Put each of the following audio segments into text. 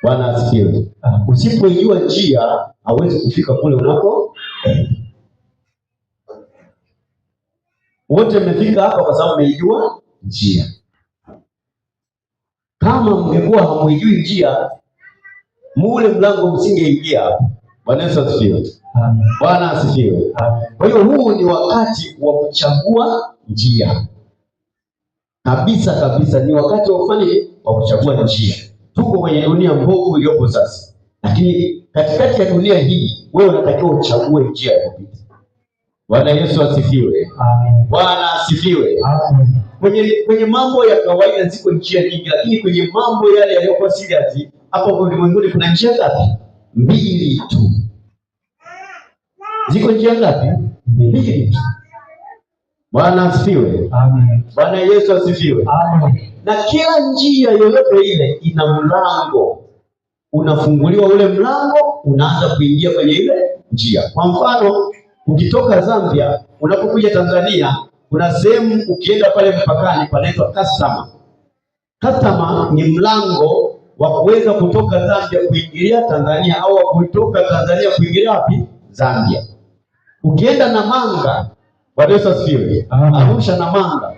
Bwana asifiwe. Usipoijua njia hauwezi kufika kule unako. Wote mmefika hapa kwa sababu mmeijua njia. Kama mngekuwa hamuijui njia, mule mlango msingeingia hapa. Bwana Yesu asifiwe. Amen. Bwana asifiwe. Amen. Kwa hiyo huu ni wakati wa kuchagua njia. Kabisa kabisa ni wakati wa kufanya wa kuchagua njia. Tuko kwenye dunia mbovu iliyopo sasa. Lakini katikati ya dunia hii wewe unatakiwa uchague njia ya kupita. Bwana Yesu asifiwe. Amen. Bwana asifiwe. Amen. Kwenye mambo ya kawaida ziko njia nyingi, lakini kwenye mambo yale yaliyokuwa serious hapa ulimwenguni kuna njia ngapi? Mbili tu. Ziko njia ngapi? Mbili tu. Bwana asifiwe. Amen. Bwana Yesu asifiwe. Amen. Na kila njia yoyote ile ina mlango. Unafunguliwa ule mlango, unaanza kuingia kwenye ile njia. Kwa mfano, ukitoka Zambia, unapokuja Tanzania, kuna sehemu ukienda pale mpakani panaitwa customer. Customer ni mlango wa kuweza kutoka Zambia kuingilia Tanzania au kutoka Tanzania kuingilia wapi? Zambia. Ukienda Namanga, Bwana Yesu asifiwe, Arusha Namanga,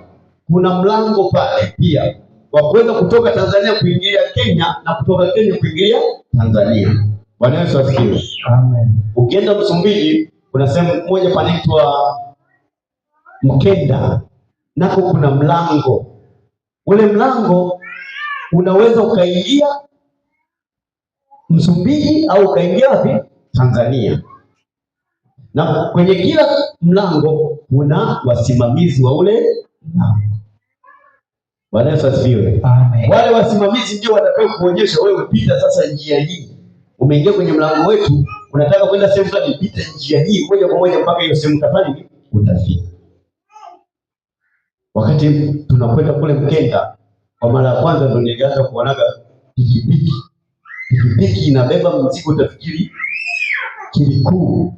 kuna mlango pale pia wa kuweza kutoka Tanzania kuingilia Kenya na kutoka Kenya kuingilia Tanzania. Bwana Yesu asifiwe. Amen. Ukienda Msumbiji, kuna sehemu moja panaitwa Mkenda, nako kuna mlango. Ule mlango unaweza ukaingia Msumbiji au ukaingia wapi? Tanzania. Na kwenye kila mlango kuna wasimamizi wa ule mlango. Bwana Yesu asifiwe. Amen. Wale wasimamizi ndio watakao kuonyesha wewe, pita sasa njia hii. Umeingia kwenye mlango wetu, unataka kwenda sehemu fulani, pita njia hii moja kwa moja mpaka hiyo sehemu utafanya utafika. Wakati tunakwenda kule Mkenda, kwa mara ya kwanza ndio nilianza kuonaga pikipiki. Pikipiki inabeba mzigo utafikiri kilikuu.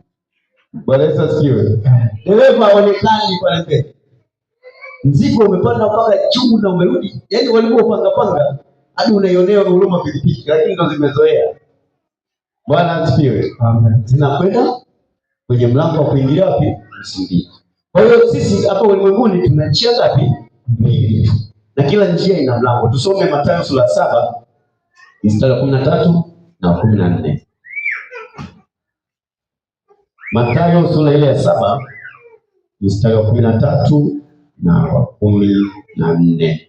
Bwana Yesu asifiwe. Dereva haonekani pale mbele. Mzigo umepanda mpaka juu na umerudi. Yaani walipopanga panga hadi unaionea huruma pikipiki, lakini ndo zimezoea. Bwana asifiwe. Amen. Zinakwenda kwenye mlango wa kuingilia wapi? Msumbiji. Kwa hiyo sisi hapa ulimwenguni tuna njia ngapi? Mbili tu. Na kila njia ina mlango. Tusome Mathayo sura 7 mstari wa 13 na 14. Mathayo sura ile ya 7 mstari wa 13 na wa 14.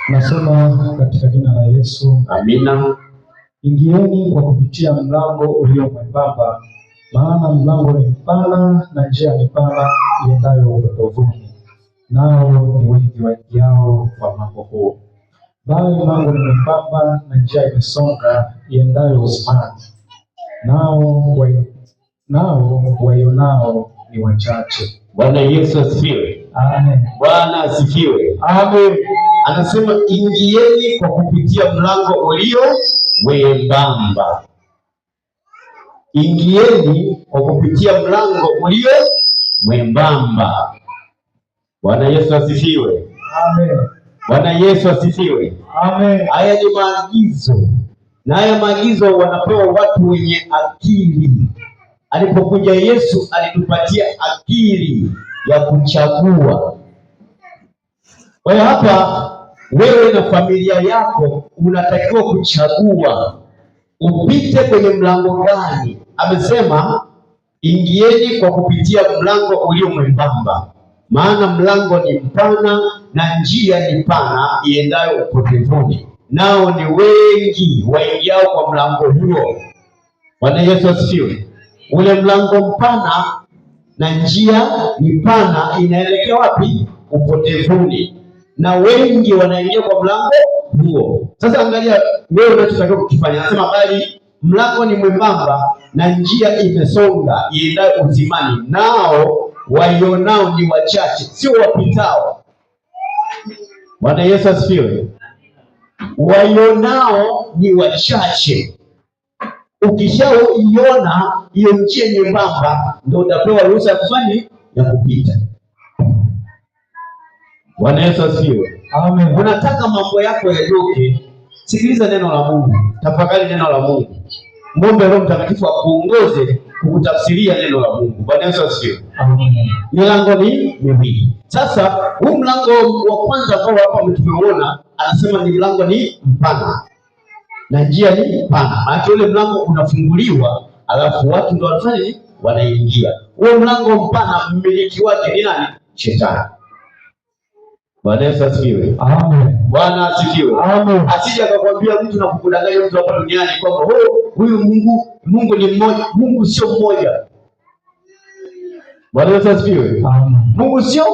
Nasoma katika jina la Yesu. Amina. Ingieni kwa kupitia mlango ulio mwembamba, maana mlango ni mpana na njia ni pana iendayo upotovuni, nao ni wengi waingiao kwa mlango huo. Bali mlango ni mwembamba na njia imesonga iendayo uzimani, nao waionao ni wachache. Bwana Yesu asifiwe. Amen. Bwana asifiwe. Amen. Anasema ingieni kwa kupitia mlango ulio mwembamba. Ingieni kwa kupitia mlango ulio mwembamba. Bwana Yesu asifiwe. Amen. Bwana Yesu asifiwe. Amen. Haya ni maagizo. Na haya maagizo wanapewa watu wenye akili. Alipokuja Yesu alitupatia akili ya kuchagua. Kwa hiyo hapa wewe na familia yako unatakiwa kuchagua upite kwenye mlango gani. Amesema ingieni kwa kupitia mlango ulio mwembamba, maana mlango ni mpana na njia ni pana iendayo upotevuni, nao ni wengi waingiao kwa mlango huo. Bwana Yesu asifiwe. Ule mlango mpana na njia ni pana inaelekea wapi? Upotevuni, na wengi wanaingia kwa mlango huo. Sasa angalia wewe unachotakiwa kukifanya. Anasema bali mlango ni mwembamba na njia imesonga iendayo uzimani, nao waionao ni wachache, sio wapitao. Bwana Yesu asifiwe. Waionao ni wachache. Ukishaiona hiyo njia nyembamba, ndio utapewa ruhusa ya kufanya ya kupita. Bwana Yesu asifiwe. Amen. Unataka mambo yako yajoke, sikiliza neno la Mungu, tafakari neno la Mungu, muombe Roho Mtakatifu akuongoze kukutafsiria neno la Mungu. Bwana Yesu asifiwe. Amen. Milango ni miwili. Sasa huu mlango wa kwanza ambao hapa tumeona, anasema ni mlango ni mpana na njia ni pana. Maana ule mlango unafunguliwa, alafu watu ndio wanafanya nini? Wanaingia. Huo mlango mpana, mmiliki wake ni nani? Shetani. Bwana Yesu asifiwe. Amen. Bwana asifiwe. Amen. Asije akakwambia mtu na kukudanganya mtu hapa duniani kwamba huyu Mungu ni mmoja. Mungu sio mmoja. Bwana Yesu asifiwe. Amen. Mungu sio